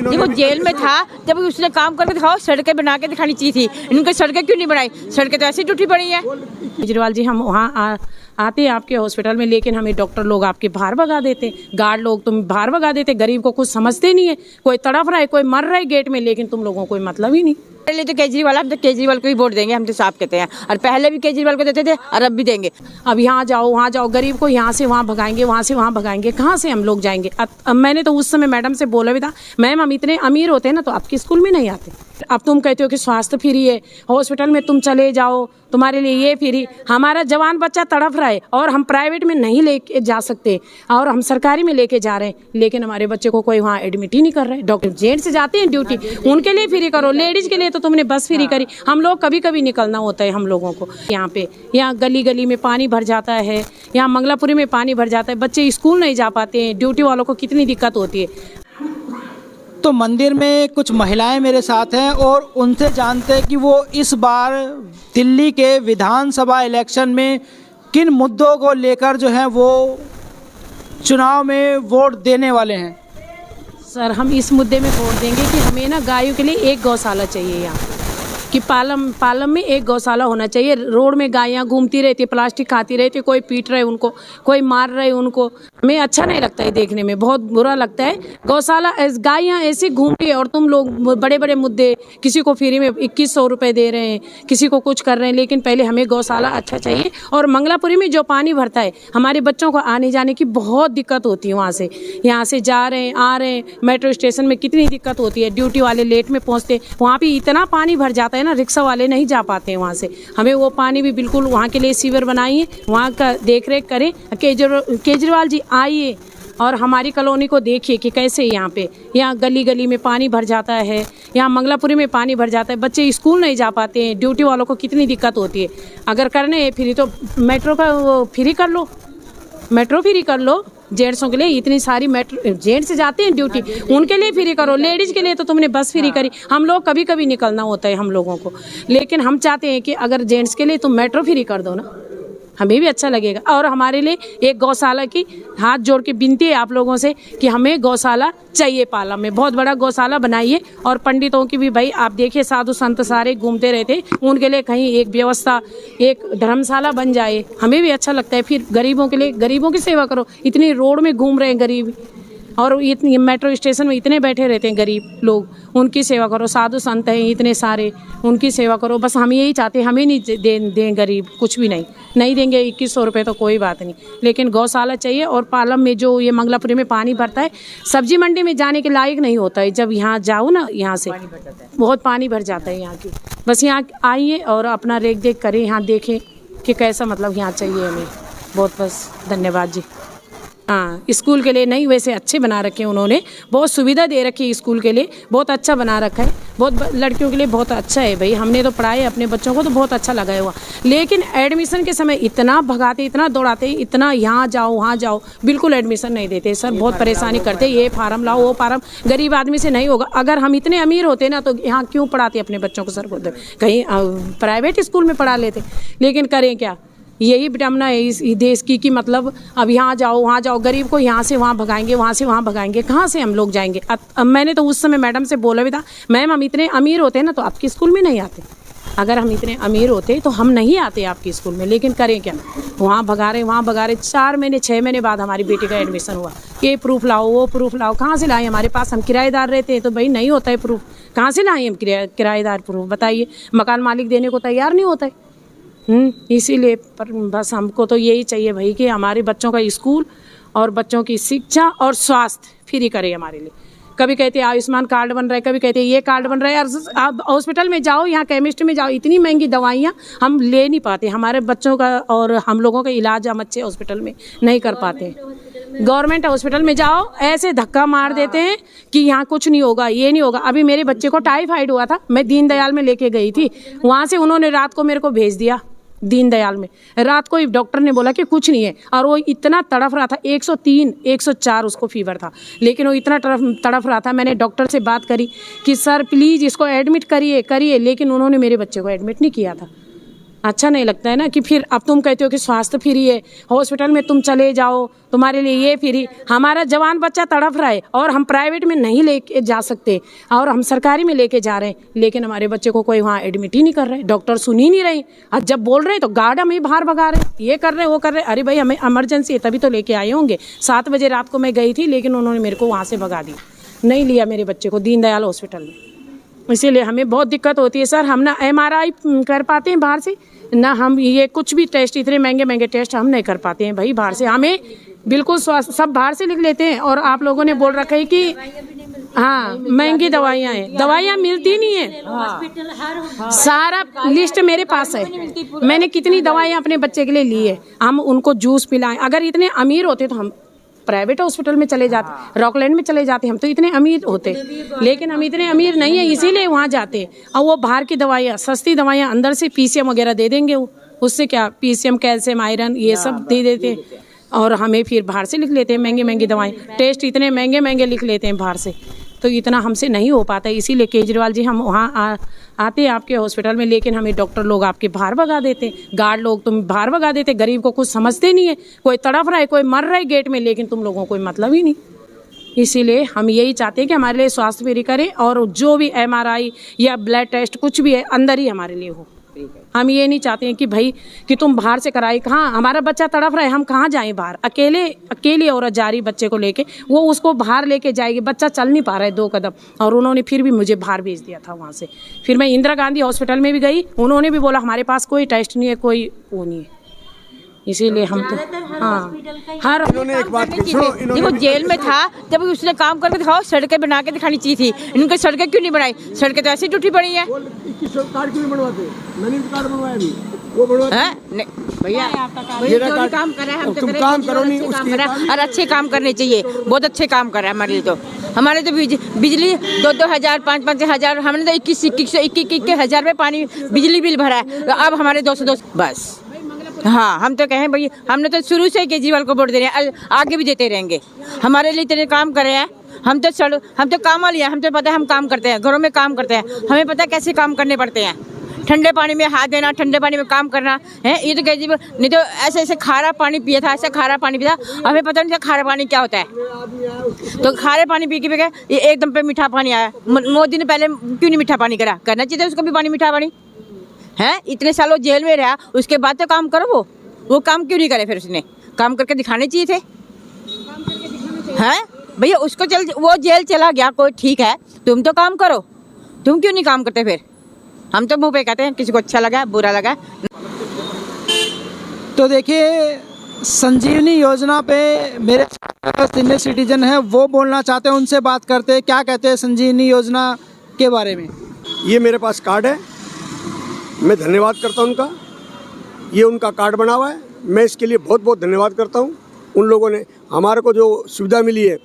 देखो जेल में था जब उसने काम करके दिखाओ, सड़कें बना के दिखानी चाहिए थी, इनकी सड़कें क्यों नहीं बनाई? सड़कें तो ऐसी टूटी पड़ी है। केजरीवाल जी, हम वहाँ आते हैं आपके हॉस्पिटल में, लेकिन हमें डॉक्टर लोग आपके बाहर भगा देते, गार्ड लोग तुम बाहर भगा देते, गरीब को कुछ समझते नहीं है, कोई तड़प रहा है, कोई मर रहा है गेट में, लेकिन तुम लोगों को कोई मतलब ही नहीं। पहले तो केजरीवाल, हम तो केजरीवाल को ही वोट देंगे, हम तो साफ कहते हैं, और पहले भी केजरीवाल को देते थे और अब भी देंगे। अब यहाँ जाओ वहाँ जाओ, गरीब को यहाँ से वहाँ भगाएंगे, वहाँ से वहाँ भगाएंगे, कहाँ से हम लोग जाएंगे? अब मैंने तो उस समय मैडम से बोला भी था, मैम हम इतने अमीर होते हैं ना तो आपके स्कूल में नहीं आते। अब तुम कहते हो कि स्वास्थ्य फ्री है, हॉस्पिटल में तुम चले जाओ, तुम्हारे लिए ये फ्री। हमारा जवान बच्चा तड़प रहा है और हम प्राइवेट में नहीं लेके जा सकते और हम सरकारी में लेके जा रहे हैं, लेकिन हमारे बच्चे को कोई वहाँ एडमिट ही नहीं कर रहे। डॉक्टर जेंट्स से जाते हैं ड्यूटी, उनके लिए फ्री करो। लेडीज के लिए तो तुमने बस फ्री करी, हम लोग कभी कभी निकलना होता है हम लोगों को। यहाँ गली गली में पानी भर जाता है, यहाँ मंगलापुरी में पानी भर जाता है, बच्चे स्कूल नहीं जा पाते हैं, ड्यूटी वालों को कितनी दिक्कत होती है। तो मंदिर में कुछ महिलाएं मेरे साथ हैं और उनसे जानते हैं कि वो इस बार दिल्ली के विधानसभा इलेक्शन में किन मुद्दों को लेकर जो है वो चुनाव में वोट देने वाले हैं। सर, हम इस मुद्दे में वोट देंगे कि हमें ना गायों के लिए एक गौशाला चाहिए यहाँ कि पालम में एक गौशाला होना चाहिए। रोड में गायें घूमती रहती, प्लास्टिक खाती रहती, कोई पीट रहे उनको, कोई मार रहे उनको, हमें अच्छा नहीं लगता है, देखने में बहुत बुरा लगता है। गौशाला गायें ऐसी घूमती है और तुम लोग बड़े बड़े मुद्दे, किसी को फ्री में 2100 रुपये दे रहे हैं, किसी को कुछ कर रहे हैं, लेकिन पहले हमें गौशाला अच्छा चाहिए। और मंगलापुरी में जो पानी भरता है, हमारे बच्चों को आने जाने की बहुत दिक्कत होती है, वहाँ से यहाँ से जा रहे हैं आ रहे हैं, मेट्रो स्टेशन में कितनी दिक्कत होती है, ड्यूटी वाले लेट में पहुँचते, वहाँ पर इतना पानी भर जाता है ना, रिक्शा वाले नहीं जा पाते हैं वहाँ से। हमें वो पानी भी बिल्कुल वहाँ के लिए सीवर बनाइए, वहाँ का देख रेख करें। केजरीवाल जी आइए और हमारी कॉलोनी को देखिए कि कैसे यहाँ गली गली में पानी भर जाता है, यहाँ मंगलापुरी में पानी भर जाता है, बच्चे स्कूल नहीं जा पाते हैं, ड्यूटी वालों को कितनी दिक्कत होती है। अगर करने फ्री तो मेट्रो का वो फ्री कर लो, मेट्रो फ्री कर लो। जेंट्सों के लिए इतनी सारी मेट्रो, जेंट्स जाते हैं ड्यूटी, उनके लिए फ्री करो। लेडीज के लिए तो तुमने बस फ्री करी, हम लोग कभी कभी निकलना होता है हम लोगों को, लेकिन हम चाहते हैं कि अगर जेंट्स के लिए तुम मेट्रो फ्री कर दो ना, हमें भी अच्छा लगेगा। और हमारे लिए एक गौशाला की हाथ जोड़ के विनती है आप लोगों से कि हमें गौशाला चाहिए, पालम में बहुत बड़ा गौशाला बनाइए। और पंडितों की भी भाई आप देखिए, साधु संत सारे घूमते रहते, उनके लिए कहीं एक व्यवस्था, एक धर्मशाला बन जाए, हमें भी अच्छा लगता है। फिर गरीबों के लिए, गरीबों की सेवा करो, इतनी रोड में घूम रहे हैं गरीब और इतनी मेट्रो स्टेशन में इतने बैठे रहते हैं गरीब लोग, उनकी सेवा करो। साधु संत हैं इतने सारे, उनकी सेवा करो। बस हम यही चाहते हैं, हमें नहीं दें गरीब कुछ भी नहीं देंगे 2100 रुपये तो कोई बात नहीं, लेकिन गौशाला चाहिए। और पालम में जो ये मंगलापुरी में पानी भरता है, सब्जी मंडी में जाने के लायक नहीं होता है। जब यहाँ जाओ ना, यहाँ से बहुत पानी भर जाता है यहाँ की। बस यहाँ आइए और अपना रेख देख करें, यहाँ देखें कि कैसा मतलब यहाँ चाहिए हमें। बहुत बस धन्यवाद जी। हाँ, स्कूल के लिए नहीं, वैसे अच्छे बना रखे हैं उन्होंने, बहुत सुविधा दे रखी है स्कूल के लिए, बहुत अच्छा बना रखा है, बहुत लड़कियों के लिए बहुत अच्छा है भाई। हमने तो पढ़ाए अपने बच्चों को तो बहुत अच्छा लगा हुआ, लेकिन एडमिशन के समय इतना भगाते, इतना दौड़ाते, इतना यहाँ जाओ वहाँ जाओ, बिल्कुल एडमिशन नहीं देते सर, बहुत परेशानी करते। ये फार्म लाओ, वो फार्म, गरीब आदमी से नहीं होगा। अगर हम इतने अमीर होते ना तो यहाँ क्यों पढ़ाते अपने बच्चों को सर, कहीं प्राइवेट स्कूल में पढ़ा लेते, लेकिन करें क्या। यही विडम्बना है इस देश की कि मतलब अब यहाँ जाओ वहाँ जाओ, गरीब को यहाँ से वहाँ भगाएंगे, वहाँ से वहाँ भगाएंगे, कहाँ से हम लोग जाएंगे। अब मैंने तो उस समय मैडम से बोला भी था, मैम हम इतने अमीर होते हैं ना तो आपके स्कूल में नहीं आते, अगर हम इतने अमीर होते तो हम नहीं आते आपके स्कूल में, लेकिन करें क्या, वहाँ भगा रहे वहाँ भगा रहे। 4 महीने 6 महीने बाद हमारी बेटी का एडमिशन हुआ, ये प्रूफ लाओ वो प्रूफ लाओ, कहाँ से लाएं, हमारे पास हम किराएदार रहते हैं तो भाई नहीं होता है प्रूफ, कहाँ से लाएं हम किराएदार प्रूफ, बताइए। मकान मालिक देने को तैयार नहीं होता है। इसीलिए पर बस हमको तो यही चाहिए भाई कि हमारे बच्चों का स्कूल और बच्चों की शिक्षा और स्वास्थ्य फ्री करे हमारे लिए। कभी कहते हैं आयुष्मान कार्ड बन रहा है, कभी कहते हैं ये कार्ड बन रहा है। यार आप हॉस्पिटल में जाओ, यहाँ केमिस्ट में जाओ, इतनी महंगी दवाइयाँ हम ले नहीं पाते, हमारे बच्चों का और हम लोगों का इलाज हम अच्छे हॉस्पिटल में नहीं कर पाते। गवर्नमेंट हॉस्पिटल में जाओ, ऐसे धक्का मार देते हैं कि यहाँ कुछ नहीं होगा, ये नहीं होगा। अभी मेरे बच्चे को टाइफाइड हुआ था, मैं दीनदयाल में लेके गई थी, वहाँ से उन्होंने रात को मेरे को भेज दिया दीनदयाल में। रात को डॉक्टर ने बोला कि कुछ नहीं है, और वो इतना तड़फ रहा था, 103 104 उसको फीवर था, लेकिन वो इतना तड़फ रहा था। मैंने डॉक्टर से बात करी कि सर प्लीज़ इसको एडमिट करिए, लेकिन उन्होंने मेरे बच्चे को एडमिट नहीं किया था। अच्छा नहीं लगता है ना कि फिर अब तुम कहते हो कि स्वास्थ्य फ्री है, हॉस्पिटल में तुम चले जाओ तुम्हारे लिए ये फ्री। हमारा जवान बच्चा तड़प रहा है और हम प्राइवेट में नहीं लेके जा सकते और हम सरकारी में लेके जा रहे हैं, लेकिन हमारे बच्चे को कोई वहाँ एडमिट ही नहीं कर रहे, डॉक्टर सुन ही नहीं रहे। और जब बोल रहे हैं तो गार्ड हमें बाहर भगा रहे, ये कर रहे वो कर रहे। अरे भाई हमें इमरजेंसी है तभी तो लेके आए होंगे। 7 बजे रात को मैं गई थी, लेकिन उन्होंने मेरे को वहाँ से भगा दिया, नहीं लिया मेरे बच्चे को दीनदयाल हॉस्पिटल में। इसीलिए हमें बहुत दिक्कत होती है सर। हम ना MRI कर पाते हैं बाहर से, ना हम ये कुछ भी टेस्ट, इतने महंगे महंगे टेस्ट हम नहीं कर पाते हैं भाई बाहर से। हमें बिल्कुल स्वास्थ्य सब बाहर से लिख लेते हैं और आप लोगों ने बोल रखा है कि हाँ महंगी दवाइयाँ हैं, दवाइयाँ मिलती नहीं है। सारा लिस्ट मेरे पास है, मैंने कितनी दवाइयाँ अपने बच्चे के लिए ली है। हम उनको जूस पिलाएं। अगर इतने अमीर होते तो हम प्राइवेट हॉस्पिटल में चले जाते, रॉकलैंड में चले जाते, हम तो इतने अमीर होते, लेकिन हम इतने अमीर नहीं है, इसीलिए वहाँ जाते। और वो बाहर की दवाइयाँ, सस्ती दवाइयाँ अंदर से PCM वगैरह दे देंगे, उससे क्या PCM, कैल्शियम, आयरन ये सब दे देते और हमें फिर बाहर से लिख लेते हैं महंगी महंगी दवाएं। टेस्ट इतने महंगे महंगे लिख लेते हैं बाहर से, तो इतना हमसे नहीं हो पाता। इसीलिए केजरीवाल जी हम वहाँ आते हैं आपके हॉस्पिटल में, लेकिन हमें डॉक्टर लोग आपके बाहर भगा देते, गार्ड लोग तुम बाहर भगा देते। गरीब को कुछ समझते नहीं है, कोई तड़प रहा है, कोई मर रहा है गेट में, लेकिन तुम लोगों को कोई मतलब ही नहीं। इसीलिए हम यही चाहते हैं कि हमारे लिए स्वास्थ्य फ्री करें और जो भी MRI या ब्लड टेस्ट कुछ भी है अंदर ही हमारे लिए हो। हम ये नहीं चाहते हैं कि भाई कि तुम बाहर से कराई। कहाँ हमारा बच्चा तड़प रहा है, हम कहाँ जाएं बाहर। अकेली औरत जा रही बच्चे को लेके, वो उसको बाहर लेके जाएगी, बच्चा चल नहीं पा रहा है 2 कदम, और उन्होंने फिर भी मुझे बाहर भेज दिया था वहाँ से। फिर मैं इंदिरा गांधी हॉस्पिटल में भी गई, उन्होंने भी बोला हमारे पास कोई टेस्ट नहीं है, कोई वो नहीं है। इसीलिए हम तो हर एक बात देखो जेल में था जब उसने काम करके दिखाओ, सड़कें बना के दिखानी चाहिए थी। इनकी सड़कें क्यों नहीं बनाई? सड़कें तो ऐसी टूटी पड़ी है। कार्ड क्यों नहीं बनवाते? मैंने भी कार्ड बनवाया अभी, वो बनवाया नहीं भैया, काम कर रहे हैं हम, तुम काम करो नहीं उसकी। और अच्छे काम करने चाहिए, बहुत अच्छे काम कर रहा है हमारे लिए। तो हमारे तो बिजली 2-2 हज़ार 5-5 हज़ार, हमने तो 21 हज़ार में पानी बिजली बिल भरा है, अब हमारे 200 बस। हाँ हम तो कहें भाई, हमने तो शुरू से केजरीवाल को वोट दे रहे हैं, आगे भी देते रहेंगे। हमारे लिए इतने काम कर रहे हैं, हम तो काम वाले हैं, हम तो पता है हम काम करते हैं, घरों में काम करते हैं, हमें पता है कैसे काम करने पड़ते हैं। ठंडे पानी में हाथ देना, ठंडे पानी में काम करना है, ये तो केजरीवाल नहीं तो ऐसे ऐसे खारा पानी पिया था, ऐसा खारा पानी पिया, हमें पता नहीं था खारा पानी क्या होता है। तो खारे पानी पी के ये एकदम पे मीठा पानी आया। मोदी ने पहले क्यों नहीं मीठा पानी करना चाहिए था उसको भी पानी, मीठा पानी है। इतने सालों जेल में रहा, उसके बाद तो काम करो। वो काम क्यों नहीं करे? फिर उसने काम करके दिखाने चाहिए थे, हैं भैया। उसको वो जेल चला गया, कोई ठीक है, तुम तो काम करो, तुम क्यों नहीं काम करते? फिर हम तो मुंह पे कहते हैं, किसी को अच्छा लगा बुरा लगा। तो देखिए संजीवनी योजना पे मेरे सीनियर सिटीजन है, वो बोलना चाहते हैं, उनसे बात करते हैं, क्या कहते हैं संजीवनी योजना के बारे में। ये मेरे पास कार्ड है, मैं धन्यवाद करता हूँ उनका। ये उनका कार्ड बना हुआ है, मैं इसके लिए बहुत बहुत धन्यवाद करता हूँ। उन लोगों ने हमारे को जो सुविधा मिली है